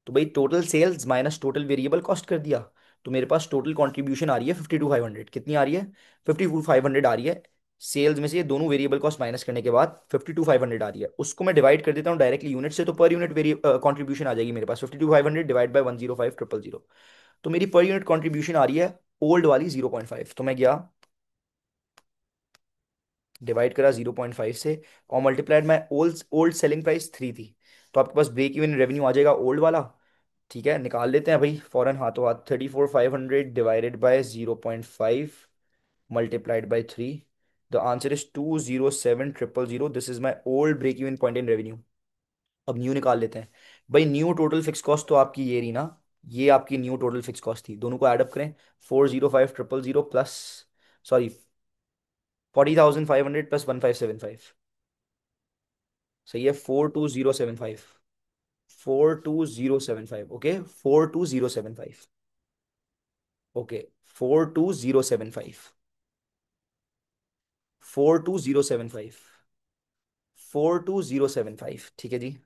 तो भाई total sales minus total variable cost कर दिया, तो मेरे पास टोटल कंट्रीब्यूशन आ रही है 52,500। कितनी आ रही है? 52,500 आ रही है। सेल्स में से ये दोनों वेरिएबल कॉस्ट माइनस करने के बाद 52,500 आ रही है, उसको मैं डिवाइड कर देता हूँ डायरेक्टली यूनिट से, तो पर यूनिट वेरिए कंट्रीब्यूशन आ जाएगी मेरे पास 52,500 डिवाइड बाई 105,000। तो मेरी पर यूनिट कंट्रीब्यूशन आ रही है ओल्ड वाली 0.5। तो मैं गया, डिवाइड करा 0.5 से, और multiplied my old old selling price 3 थी, तो आपके पास ब्रेक इवन रेवेन्यू आ जाएगा ओल्ड वाला। ठीक है, निकाल लेते हैं भाई फौरन हाथों हाथ। 34,500 divided by 0.5 multiplied by 3, the answer is 207,000। This is my old break even point in revenue. अब न्यू निकाल लेते हैं। भाई न्यू टोटल फिक्स कॉस्ट तो आपकी ये रही ना, ये आपकी न्यू टोटल फिक्स कॉस्ट थी, दोनों को ऐडअप करें। 405,000 प्लस, सॉरी, 40,500 प्लस 1,575। सही है, 42075। 42075, ओके, 42075। ओके, 42075। 42075। 42075, ठीक है जी।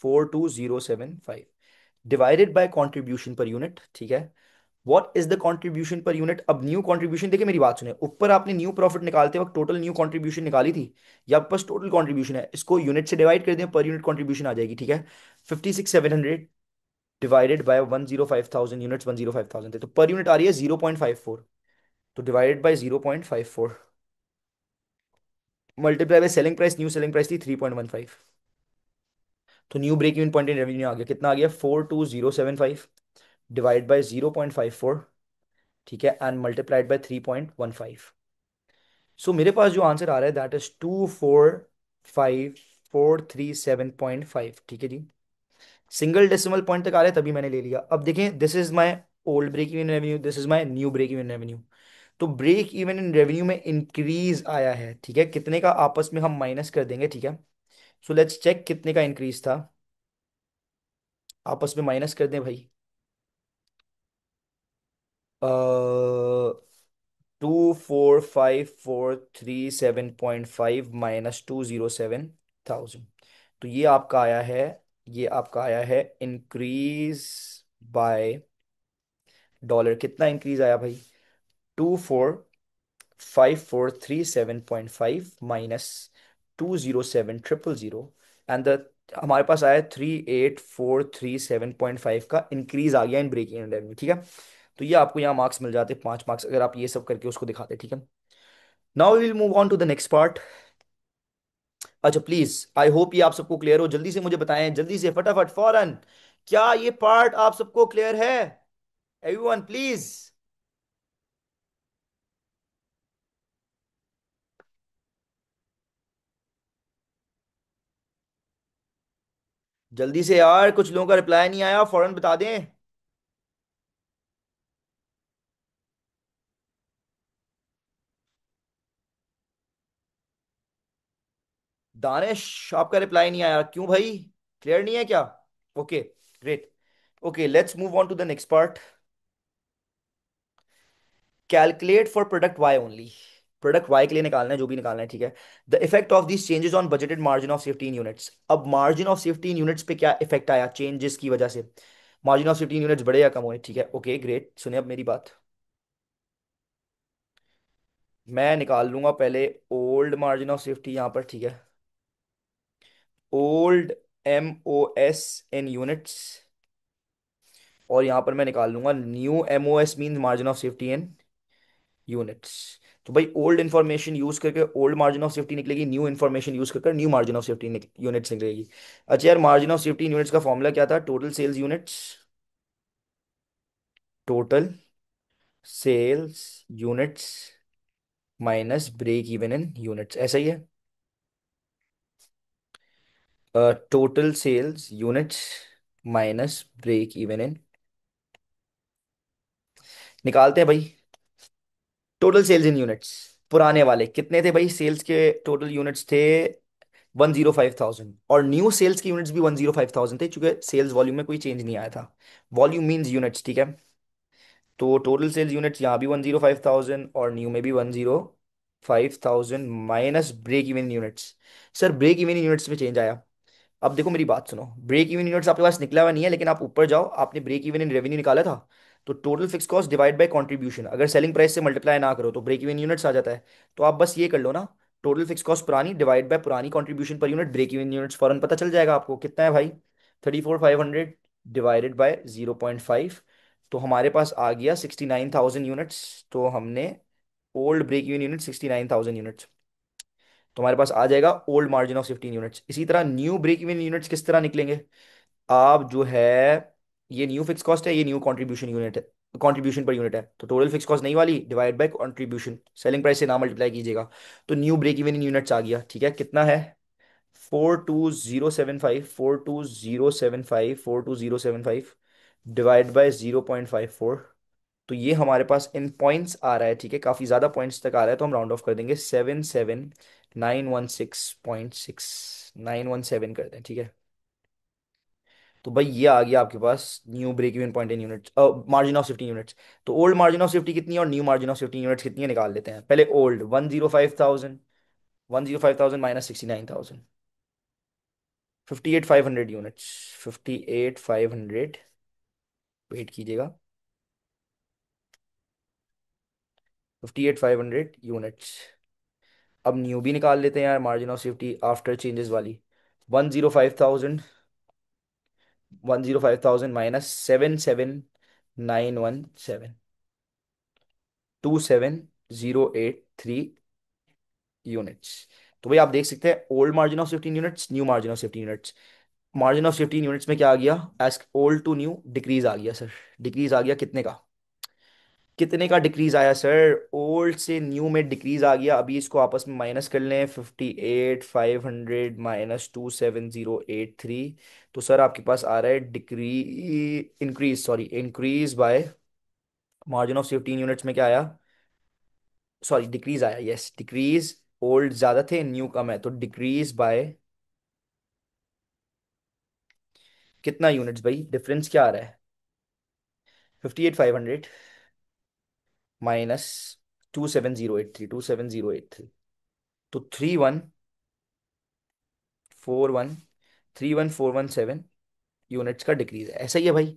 42075 divided by contribution per unit, ठीक है। What is the contribution per unit? अब न्यू कंट्रीब्यूशन, देखिए मेरी बात सुने, ऊपर आपने न्यू प्रॉफिट निकालते वक्त टोटल न्यू कंट्रीब्यूशन निकाली थी, या आपके पास टोटल कंट्रीब्यूशन है, इसको यूनिट से डिवाइड कर दें, पर यूनिट कंट्रीब्यूशन आ जाएगी, ठीक है। 56,700 डिवाइडेड बाय 105,000 यूनिट्स, 105,000 थे, तो पर यूनिट आ रही है 0.54। तो divided by 0.54 multiply by selling price, new selling price थी 3.15। तो new break even point in revenue आ गया, कितना आ गया? 42075 डिवाइड बाय 0.54, ठीक है, एंड मल्टीप्लाइड बाय 3.15। सो मेरे पास जो आंसर आ रहा है दैट इज 245437.5, ठीक है जी। सिंगल डेसिमल पॉइंट तक आ रहा है तभी मैंने ले लिया। अब देखें, this is my old break even revenue, this is my new break even revenue. तो ब्रेक इवन इन रेवेन्यू में इंक्रीज आया है, ठीक है, कितने का आपस में हम माइनस कर देंगे, ठीक है। सो लेट्स चेक कितने का इंक्रीज था, आपस में माइनस कर दें भाई। 245437.5 माइनस 207,000, तो ये आपका आया है, ये आपका आया है इंक्रीज बाय डॉलर। कितना इंक्रीज आया भाई? 245437.5 माइनस 207,000, एंड द हमारे पास आया 38,437.5 का इंक्रीज आ गया इन ब्रेकिंग एंड रेवेन्यू, ठीक है। तो ये आपको यहाँ मार्क्स मिल जाते, 5 मार्क्स, अगर आप ये सब करके उसको दिखाते, ठीक है। Now we will move on to the next part. अच्छा प्लीज, आई होप ये आप सबको क्लियर हो, जल्दी से मुझे बताएं, जल्दी से, फटाफट, फौरन। क्या ये पार्ट आप सबको क्लियर है? एवरीवन प्लीज, जल्दी से यार, कुछ लोगों का रिप्लाई नहीं आया, फौरन बता दें। दानिश, आपका रिप्लाई नहीं आया, क्यों भाई? क्लियर नहीं है क्या? Okay, great. Okay, let's move on to the next part. Calculate for product Y only. Product Y के लिए निकालना है, जो भी निकालना है, ठीक है। The effect of this changes on budgeted margin of safety in units. अब margin of safety in units पे क्या इफेक्ट आया चेंजेस की वजह से? Margin of safety in units बढ़े या कम हुए? ठीक है, ओके ग्रेट, सुनिए अब मेरी बात। मैं निकाल लूंगा पहले ओल्ड मार्जिन ऑफ सेफ्टी यहाँ पर, ठीक है। ओल्ड MOS इन यूनिट्स, और यहाँ पर मैं निकाल लूंगा new MOS mean margin of safety in units. तो भाई ओल्ड इन्फॉर्मेशन यूज करके ओल्ड मार्जिन ऑफ सेफ्टी निकलेगी, न्यू इन्फॉर्मेशन यूज करके new margin of safety units निकलेगी। अच्छा यार, मार्जिन ऑफ सेफ्टी यूनिट्स का फॉर्मूला क्या था? Total sales units, total sales units minus break even in units, ऐसा ही है। Total sales units minus break even in, निकालते हैं भाई। टोटल सेल्स इन यूनिट्स, पुराने वाले कितने थे भाई? सेल्स के टोटल यूनिट्स थे 105,000, और न्यू सेल्स की यूनिट्स भी 105,000 थे, क्योंकि सेल्स वॉल्यूम में कोई चेंज नहीं आया था। वॉल्यूम मींस यूनिट्स, ठीक है। तो टोटल सेल्स यूनिट्स यहाँ भी 105,000 और न्यू में भी 105,000 minus break even units. Sir break even units में चेंज आया। अब देखो मेरी बात सुनो, ब्रेक इवन यूनिट्स आपके पास निकला हुआ नहीं है, लेकिन आप ऊपर जाओ, आपने ब्रेक इवन इन रेवेन्यू निकाला था। तो total fix cost divide by contribution, अगर सेलिंग प्राइस से मल्टीप्लाई ना करो तो ब्रेक इवन यूनिट्स आ जाता है। तो आप बस ये कर लो ना, टोटल फिक्स कॉस्ट पुरानी डिवाइड बाय पुरानी contribution per unit, break even units फौरन पता चल जाएगा आपको कितना है भाई। 34,500 डिवाइडेड बाय 0.5, तो हमारे पास आ गया 69,000 यूनिट्स। तो हमने old break even unit 69,000 units, तो हमारे पास आ जाएगा ओल्ड मार्जिन ऑफ 15 यूनिट्स। इसी तरह न्यू ब्रेक इवन यूनिट्स किस तरह निकलेंगे? आप जो है, ये न्यू फिक्स कॉस्ट है, ये न्यू कंट्रीब्यूशन यूनिट है, कंट्रीब्यूशन पर यूनिट है, तो टोटल फिक्स कॉस्ट नहीं वाली divide by contribution, selling price से ना मल्टीप्लाई कीजिएगा। तो न्यू ब्रेक इवन यूनिट्स आ गया, ठीक है। कितना है? 42075, 42075, 42075 डिवाइड बाय 0.54। तो ये हमारे पास इन पॉइंट्स आ रहा है, ठीक है, काफी ज्यादा पॉइंट्स तक आ रहा है, तो हम राउंड ऑफ कर देंगे, 77916.6 917 कर दें, ठीक है। तो भाई ये आ गया आपके पास new break even point in units, margin of safety units. तो ओल्ड मार्जिन ऑफ सेफ्टी कितनी है और new margin of safety units कितनी है निकाल लेते हैं। पहले ओल्ड 105,000, 105,000 माइनस 69,000, 58,500 यूनिट्स, 58,500, वेट कीजिएगा, 58,500 यूनिट्स। अब न्यू भी निकाल लेते हैं यार, margin of safety after changes वाली, 105,000, 105,000 माइनस 77,917, 27,083 यूनिट्स। तो भाई आप देख सकते हैं old margin of 15 units, new margin of 15 units. Margin of 15 units में क्या आ गया? As old to new decrease आ गया सर। डिक्रीज आ गया कितने का? कितने का डिक्रीज आया सर? ओल्ड से न्यू में डिक्रीज आ गया। अभी इसको आपस में माइनस कर लें, 58,500 माइनस 27,083। तो सर आपके पास आ रहा है decree increase, sorry increase by margin of 15 units में क्या आया? सॉरी डिक्रीज आया, यस डिक्रीज। ओल्ड ज्यादा थे, न्यू कम है, तो डिक्रीज बाय कितना यूनिट्स भाई? डिफरेंस क्या आ रहा है? 58,500 माइनस 27,083, 27,083, तो 31417 यूनिट्स का डिक्रीज है, ऐसा ही है भाई।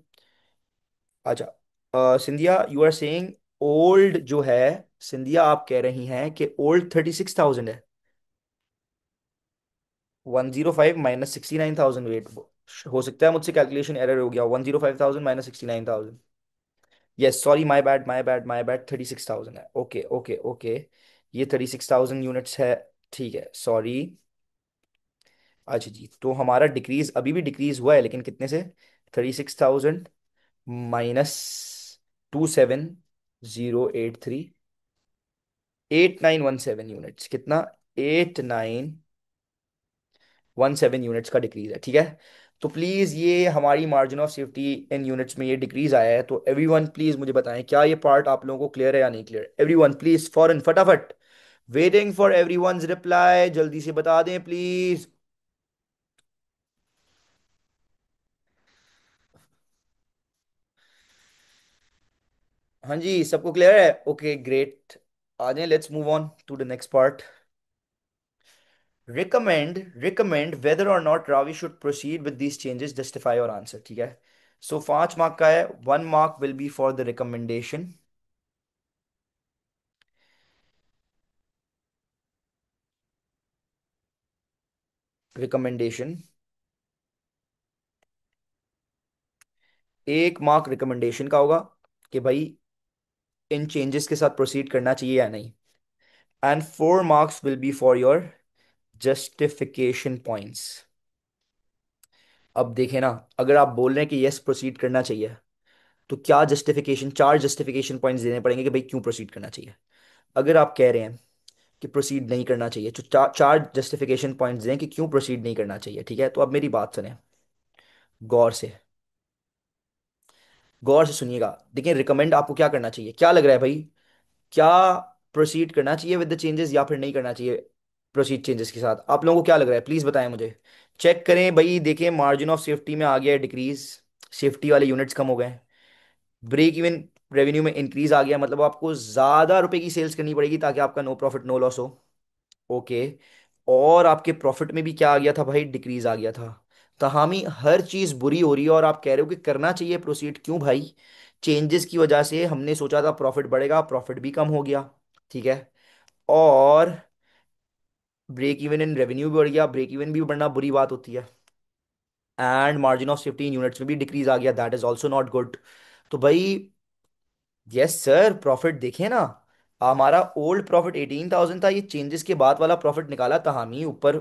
अच्छा, Scindia you are saying old जो है, सिंधिया आप कह रही हैं कि ओल्ड 36,000 है। 105 माइनस 69,000, वेट, हो सकता है मुझसे कैलकुलेशन एरर हो गया, 105,000 minus 69,000। Yes sorry, my bad my bad my bad, 36,000 है, ओके ओके ओके। ये 36,000 यूनिट्स है, ठीक है, सॉरी। अच्छा जी, तो हमारा डिक्रीज अभी भी डिक्रीज हुआ है, लेकिन कितने से? 36,000 माइनस 27,083, 8917 यूनिट्स, कितना? 8917 यूनिट्स का डिक्रीज है, ठीक है। तो प्लीज ये हमारी margin of safety in units में ये डिक्रीज आया है, तो एवरीवन प्लीज मुझे बताएं क्या ये पार्ट आप लोगों को क्लियर है या नहीं क्लियर? एवरीवन प्लीज फॉरन फटाफट, वेटिंग फॉर एवरीवनस रिप्लाई, जल्दी से बता दें प्लीज। हाँ जी, सबको क्लियर है? ओके ग्रेट, आ जाएं, let's move on to the next part. Recommend whether और not Ravi should proceed with these changes, justify और आंसर, ठीक है। सो 5 मार्क का है, 1 mark will be for the recommendation. Recommendation, 1 mark recommendation का होगा कि भाई इन चेंजेस के साथ प्रोसीड करना चाहिए या नहीं। And 4 marks will be for your justification points. अब देखें ना, अगर आप बोल रहे हैं कि यस प्रोसीड करना चाहिए, तो क्या जस्टिफिकेशन, 4 जस्टिफिकेशन पॉइंट्स देने पड़ेंगे कि भाई क्यों प्रोसीड करना चाहिए। अगर आप कह रहे हैं कि प्रोसीड नहीं करना चाहिए, तो चार जस्टिफिकेशन पॉइंट्स दें कि क्यों प्रोसीड नहीं करना चाहिए। ठीक है, तो अब मेरी बात सुने गौर से, गौर से सुनिएगा। देखिए, रिकमेंड आपको क्या करना चाहिए, क्या लग रहा है भाई, क्या प्रोसीड करना चाहिए विद द चेंजेस या फिर नहीं करना चाहिए प्रोसीड चेंजेस के साथ। आप लोगों को क्या लग रहा है, प्लीज बताएं मुझे। चेक करें भाई, देखिए मार्जिन ऑफ सेफ्टी में आ गया है डिक्रीज, सेफ्टी वाले यूनिट्स कम हो गए। ब्रेक इवन रेवेन्यू में इंक्रीज आ गया, मतलब आपको ज्यादा रुपए की सेल्स करनी पड़ेगी ताकि आपका नो प्रॉफिट नो लॉस हो। ओके। और आपके प्रॉफिट में भी क्या आ गया था भाई, डिक्रीज आ गया था। तहामी हर चीज बुरी हो रही है और आप कह रहे हो कि करना चाहिए प्रोसीड, क्यों भाई। चेंजेस की वजह से हमने सोचा था प्रॉफिट बढ़ेगा, प्रॉफिट भी कम हो गया। ठीक है। और ब्रेक इवन इन रेवेन्यू भी बढ़ गया, ब्रेक इवन भी बढ़ना बुरी बात होती है। And margin of safety in units में भी डिक्रीज आ गया, that is also not good. तो भाई, यस सर, प्रॉफिट देखें ना, हमारा ओल्ड प्रॉफिट 18,000 था, ये चेंजेस के बाद वाला प्रॉफिट निकाला था हामी ऊपर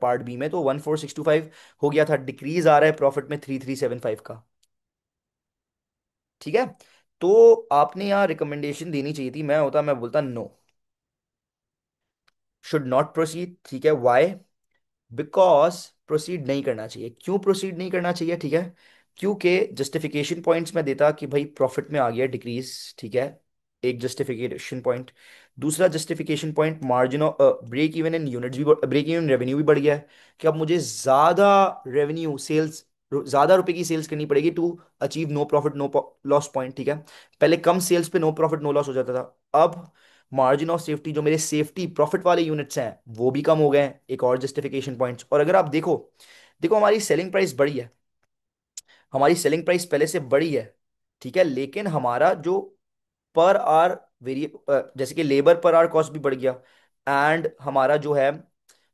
पार्ट बी में, तो 14,625 हो गया था। डिक्रीज आ रहा है प्रॉफिट में 3,375 का। ठीक है। तो आपने यहाँ रिकमेंडेशन देनी चाहिए थी, मैं होता मैं बोलता नो, शुड नॉट प्रोसीड। ठीक है, वाई, बिकॉज प्रोसीड नहीं करना चाहिए। क्यों प्रोसीड नहीं करना चाहिए, ठीक है, क्योंकि जस्टिफिकेशन पॉइंट्स में देता कि भाई प्रॉफिट में आ गया डिक्रीज। ठीक है, एक जस्टिफिकेशन पॉइंट। दूसरा justification point, margin of break even in units भी, ब्रेक इवन रेवेन्यू भी बढ़ गया है, कि अब मुझे ज्यादा रेवेन्यू सेल्स, ज्यादा रुपए की सेल्स करनी पड़ेगी to achieve no profit no loss point. ठीक है, पहले कम सेल्स पे नो प्रॉफिट नो लॉस हो जाता था, अब मार्जिन ऑफ सेफ्टी, जो मेरे सेफ्टी प्रॉफिट वाले यूनिट्स हैं वो भी कम हो गए हैं, एक और जस्टिफिकेशन पॉइंट्स। और अगर आप देखो, देखो हमारी सेलिंग प्राइस बढ़ी है, हमारी सेलिंग प्राइस पहले से बढ़ी है। ठीक है, लेकिन हमारा जो पर आर वेरिए, जैसे कि लेबर पर आर कॉस्ट भी बढ़ गया, एंड हमारा जो है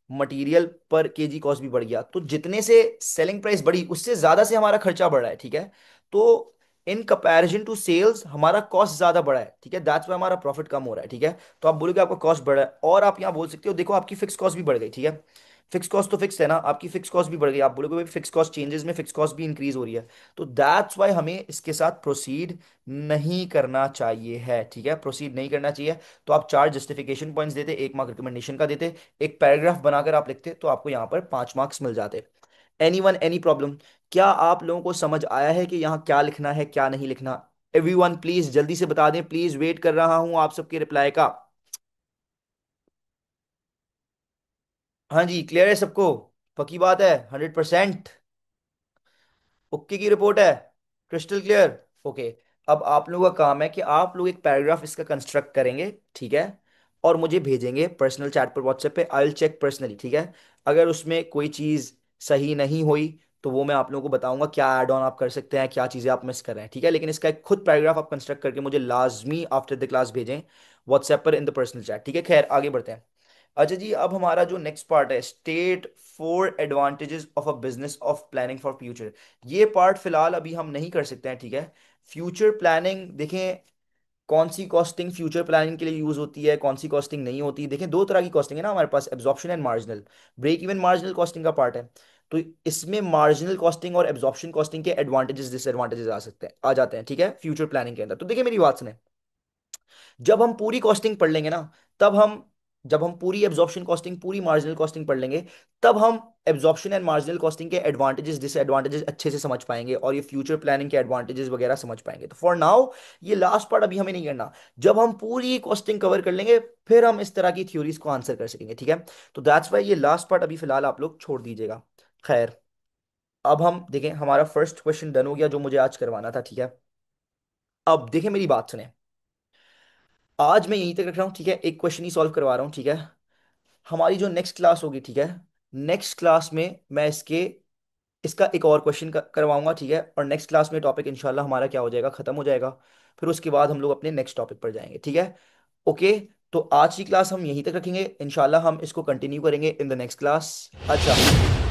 मटेरियल पर केजी कॉस्ट भी बढ़ गया। तो जितने से सेलिंग प्राइस बढ़ी उससे ज्यादा से हमारा खर्चा बढ़ रहा है। ठीक है, तो इन कंपैरिजन टू सेल्स हमारा कॉस्ट ज्यादा बढ़ा है। ठीक है, दैट्स वाई हमारा प्रॉफिट कम हो रहा है। ठीक है, तो आप बोलोगे आपका कॉस्ट बढ़ा है, और आप यहाँ बोल सकते हो देखो आपकी फिक्स कॉस्ट भी बढ़ गई। ठीक है, फिक्स कॉस्ट तो फिक्स है ना, आपकी फिक्स कॉस्ट भी बढ़ गई, आप बोलोगे भाई फिक्स कॉस्ट चेंजेस में फिक्स कॉस्ट भी इंक्रीज हो रही है। तो दैट्स वाई हमें इसके साथ प्रोसीड नहीं करना चाहिए है। ठीक है, प्रोसीड नहीं करना चाहिए। तो आप 4 जस्टिफिकेशन पॉइंट्स देते, 1 मार्क रिकमेंडेशन का देते, एक पैराग्राफ बनाकर आप लिखते, तो आपको यहाँ पर 5 मार्क्स मिल जाते। एनी वन एनी प्रॉब्लम, क्या आप लोगों को समझ आया है कि यहाँ क्या लिखना है क्या नहीं लिखना। एवरीवन प्लीज जल्दी से बता दें, प्लीज वेट कर रहा हूं आप सबके रिप्लाई का। हाँ जी, क्लियर है सबको, पक्की बात है, 100%। ओके की रिपोर्ट है, क्रिस्टल क्लियर। ओके। अब आप लोगों का काम है कि आप लोग एक पैराग्राफ इसका कंस्ट्रक्ट करेंगे। ठीक है, और मुझे भेजेंगे पर्सनल चैट पर व्हाट्सएप पे, आई विल चेक पर्सनली। ठीक है, अगर उसमें कोई चीज़ सही नहीं हुई तो वो मैं आप लोगों को बताऊंगा क्या ऐड ऑन आप कर सकते हैं, क्या चीज़ें आप मिस कर रहे हैं। ठीक है, लेकिन इसका एक खुद पैराग्राफ आप कंस्ट्रक्ट करके मुझे लाजमी आफ्टर द क्लास भेजें व्हाट्सएप पर इन द पर्सनल चैट। ठीक है, खैर आगे बढ़ते हैं। अच्छा जी, अब हमारा जो नेक्स्ट पार्ट है, state 4 advantages of a business of planning for future, ये पार्ट फिलहाल अभी हम नहीं कर सकते हैं। ठीक है, फ्यूचर प्लानिंग देखें, कौन सी कॉस्टिंग फ्यूचर प्लानिंग के लिए यूज होती है, कौन सी कॉस्टिंग नहीं होती। देखें, दो तरह की कॉस्टिंग है ना हमारे पास, absorption and marginal. Break even marginal costing का पार्ट है, तो इसमें मार्जिनल कॉस्टिंग और एब्जॉर्प्शन कॉस्टिंग के एडवांटेजेस डिसएडवांटेजेस आ सकते हैं, आ जाते हैं। ठीक है, फ्यूचर प्लानिंग के अंदर। तो देखिए मेरी बात सुने, जब हम पूरी कॉस्टिंग पढ़ लेंगे ना, तब हम, जब हम पूरी एब्जॉर्प्शन कॉस्टिंग पूरी मार्जिनल कॉस्टिंग पढ़ लेंगे, तब हम एब्जॉर्प्शन एंड मार्जिनल कॉस्टिंग के एडवांटेजेस डिसएडवांटेजेस अच्छे से समझ पाएंगे, और ये फ्यूचर प्लानिंग के एडवांटेजेस वगैरह समझ पाएंगे। तो फॉर नाउ ये लास्ट पार्ट अभी हमें नहीं करना, जब हम पूरी कॉस्टिंग कवर कर लेंगे फिर हम इस तरह की थ्योरीज को आंसर कर सकेंगे। ठीक है, तो दैट्स वाई ये लास्ट पार्ट अभी फिलहाल आप लोग छोड़ दीजिएगा। खैर, अब हम देखें, हमारा फर्स्ट क्वेश्चन डन हो गया जो मुझे आज करवाना था। ठीक है, अब देखें मेरी बात सुने, आज मैं यहीं तक रख रहा हूँ। ठीक है, एक क्वेश्चन ही सॉल्व करवा रहा हूँ। ठीक है, हमारी जो नेक्स्ट क्लास होगी, ठीक है, नेक्स्ट क्लास में मैं इसका एक और क्वेश्चन करवाऊंगा। ठीक है, और नेक्स्ट क्लास में टॉपिक इंशाल्लाह हमारा क्या हो जाएगा, खत्म हो जाएगा। फिर उसके बाद हम लोग अपने नेक्स्ट टॉपिक पर जाएंगे। ठीक है, ओके। तो आज की क्लास हम यहीं तक रखेंगे, इंशाल्लाह हम इसको कंटिन्यू करेंगे इन द नेक्स्ट क्लास। अच्छा,